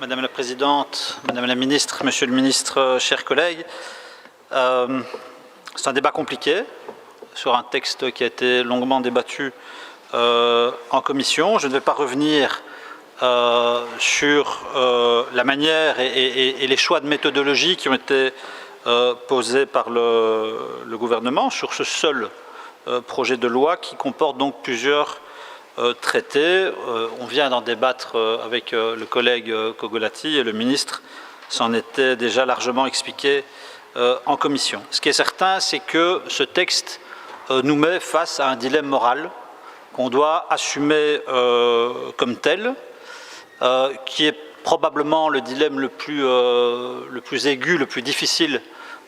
Madame la Présidente, Madame la Ministre, Monsieur le Ministre, chers collègues. C'est un débat compliqué sur un texte qui a été longuement débattu en commission. Je ne vais pas revenir sur la manière et les choix de méthodologie qui ont été posés par le gouvernement sur ce seul projet de loi qui comporte donc plusieurs traités. On vient d'en débattre avec le collègue Kogolati et le ministre s'en était déjà largement expliqué en commission. Ce qui est certain, c'est que ce texte nous met face à un dilemme moral qu'on doit assumer comme tel, qui est probablement le dilemme le plus aigu, le plus difficile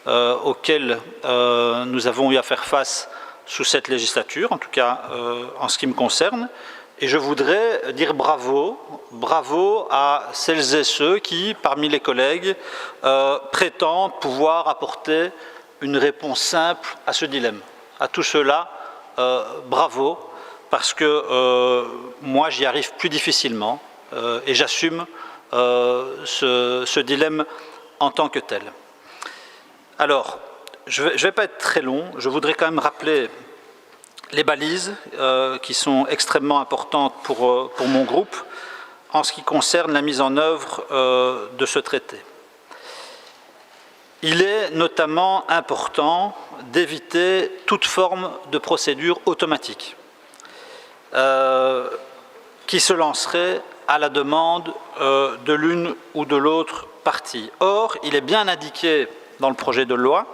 auquel nous avons eu à faire face sous cette législature, en tout cas en ce qui me concerne. Et je voudrais dire bravo à celles et ceux qui, parmi les collègues, prétendent pouvoir apporter une réponse simple à ce dilemme. À tout cela, bravo, parce que moi j'y arrive plus difficilement et j'assume ce dilemme en tant que tel. Alors, je ne vais pas être très long, je voudrais quand même rappeler les balises qui sont extrêmement importantes pour mon groupe en ce qui concerne la mise en œuvre de ce traité. Il est notamment important d'éviter toute forme de procédure automatique qui se lancerait à la demande de l'une ou de l'autre partie. Or, il est bien indiqué dans le projet de loi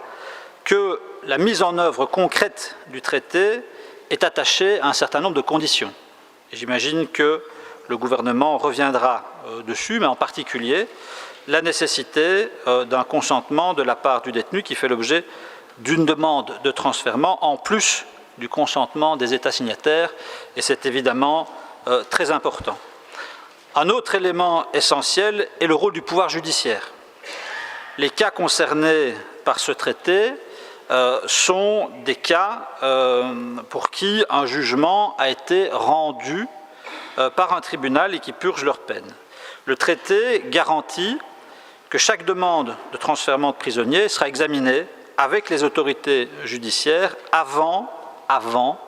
que la mise en œuvre concrète du traité est attachée à un certain nombre de conditions. J'imagine que le gouvernement reviendra dessus, mais en particulier la nécessité d'un consentement de la part du détenu qui fait l'objet d'une demande de transfèrement en plus du consentement des États signataires, et c'est évidemment très important. Un autre élément essentiel est le rôle du pouvoir judiciaire. Les cas concernés par ce traité sont des cas pour qui un jugement a été rendu par un tribunal et qui purgent leur peine. Le traité garantit que chaque demande de transfèrement de prisonniers sera examinée avec les autorités judiciaires avant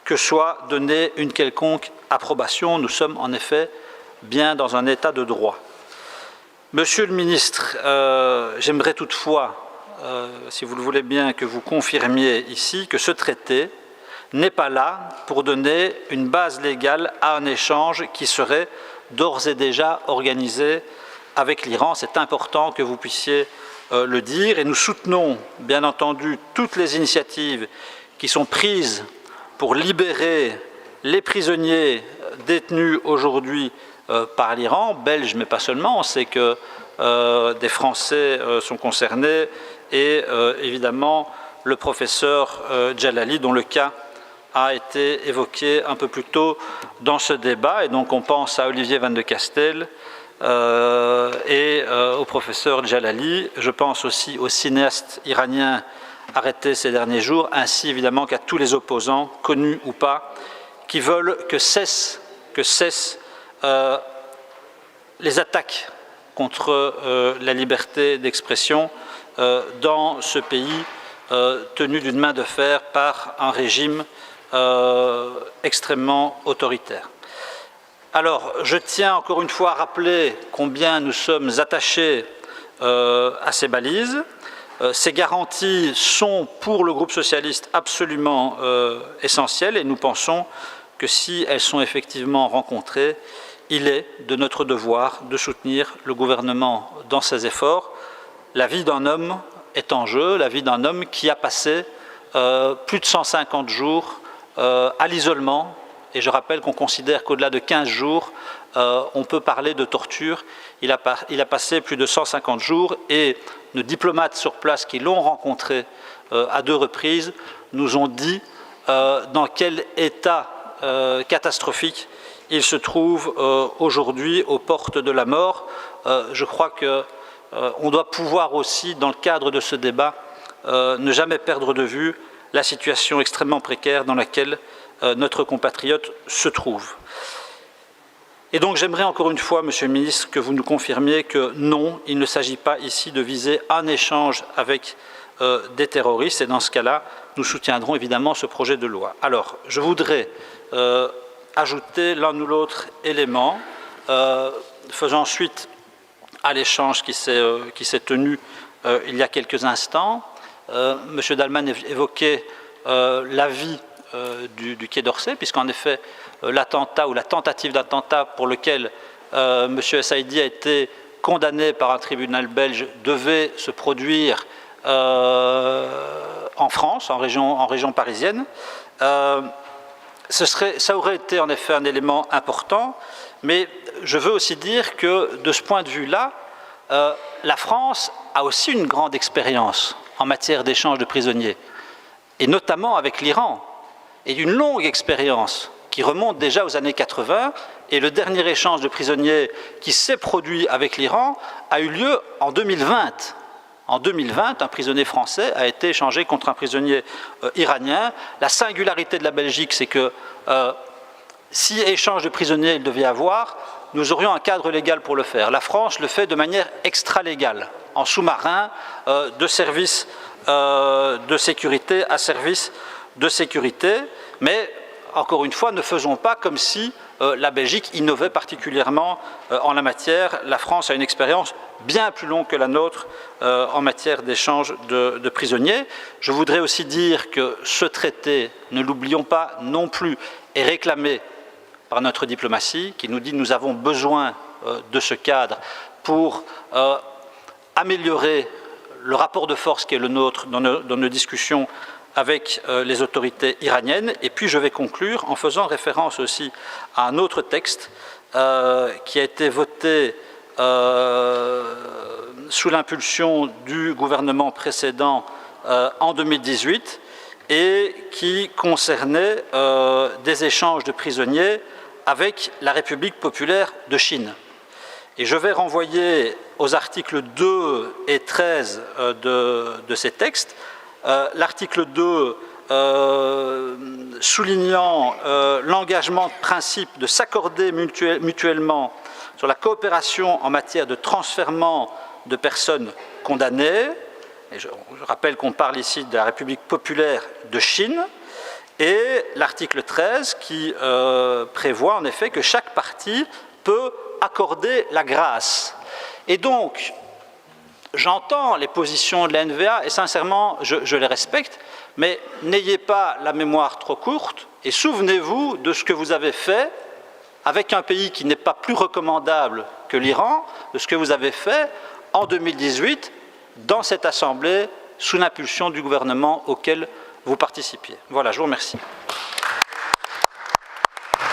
que soit donnée une quelconque approbation. Nous sommes en effet bien dans un état de droit. Monsieur le ministre, j'aimerais toutefois, si vous le voulez bien, que vous confirmiez ici que ce traité n'est pas là pour donner une base légale à un échange qui serait d'ores et déjà organisé avec l'Iran. C'est important que vous puissiez le dire et nous soutenons bien entendu toutes les initiatives qui sont prises pour libérer les prisonniers détenus aujourd'hui par l'Iran, belges mais pas seulement. On sait que des Français sont concernés et évidemment le professeur Djalali dont le cas a été évoqué un peu plus tôt dans ce débat, et donc on pense à Olivier Van de Castel et au professeur Djalali. Je pense aussi aux cinéastes iraniens arrêtés ces derniers jours, ainsi évidemment qu'à tous les opposants, connus ou pas, qui veulent que cessent les attaques contre la liberté d'expression dans ce pays tenu d'une main de fer par un régime extrêmement autoritaire. Alors, je tiens encore une fois à rappeler combien nous sommes attachés à ces balises. Ces garanties sont pour le groupe socialiste absolument essentielles et nous pensons que si elles sont effectivement rencontrées, il est de notre devoir de soutenir le gouvernement dans ses efforts. La vie d'un homme est en jeu, la vie d'un homme qui a passé plus de 150 jours à l'isolement, et je rappelle qu'on considère qu'au-delà de 15 jours, on peut parler de torture. Il a passé plus de 150 jours et nos diplomates sur place qui l'ont rencontré à 2 reprises nous ont dit dans quel état catastrophique il se trouve aujourd'hui aux portes de la mort. Je crois qu'on doit pouvoir aussi, dans le cadre de ce débat, ne jamais perdre de vue la situation extrêmement précaire dans laquelle notre compatriote se trouve. Et donc j'aimerais encore une fois, Monsieur le Ministre, que vous nous confirmiez que non, il ne s'agit pas ici de viser un échange avec des terroristes, et dans ce cas-là, nous soutiendrons évidemment ce projet de loi. Alors, je voudrais ajouter l'un ou l'autre élément, faisant suite à l'échange qui s'est tenu il y a quelques instants. M. Dallmann évoquait l'avis du Quai d'Orsay, puisqu'en effet, l'attentat ou la tentative d'attentat pour lequel M. Essaidi a été condamné par un tribunal belge devait se produire en France, en région parisienne. Ça aurait été en effet un élément important, mais je veux aussi dire que de ce point de vue-là, la France a aussi une grande expérience en matière d'échange de prisonniers, et notamment avec l'Iran, et une longue expérience qui remonte déjà aux années 80, et le dernier échange de prisonniers qui s'est produit avec l'Iran a eu lieu en 2020. En 2020, un prisonnier français a été échangé contre un prisonnier iranien. La singularité de la Belgique, c'est que si échange de prisonniers il devait y avoir, nous aurions un cadre légal pour le faire. La France le fait de manière extra-légale, en sous-marin, de service de sécurité à service de sécurité, mais encore une fois, ne faisons pas comme si la Belgique innovait particulièrement en la matière. La France a une expérience bien plus longue que la nôtre en matière d'échange de prisonniers. Je voudrais aussi dire que ce traité, ne l'oublions pas non plus, est réclamé par notre diplomatie, qui nous dit que nous avons besoin de ce cadre pour améliorer le rapport de force qui est le nôtre dans nos discussions avec les autorités iraniennes. Et puis je vais conclure en faisant référence aussi à un autre texte qui a été voté sous l'impulsion du gouvernement précédent en 2018 et qui concernait des échanges de prisonniers avec la République populaire de Chine. Et je vais renvoyer aux articles 2 et 13 de ces textes. L'article 2 soulignant l'engagement de principe de s'accorder mutuellement sur la coopération en matière de transfèrement de personnes condamnées. Et je rappelle qu'on parle ici de la République populaire de Chine. Et l'article 13 qui prévoit en effet que chaque partie peut accorder la grâce. Et donc, j'entends les positions de la NVA et sincèrement, je les respecte, mais n'ayez pas la mémoire trop courte et souvenez-vous de ce que vous avez fait avec un pays qui n'est pas plus recommandable que l'Iran, de ce que vous avez fait en 2018 dans cette Assemblée sous l'impulsion du gouvernement auquel vous participiez. Voilà, je vous remercie.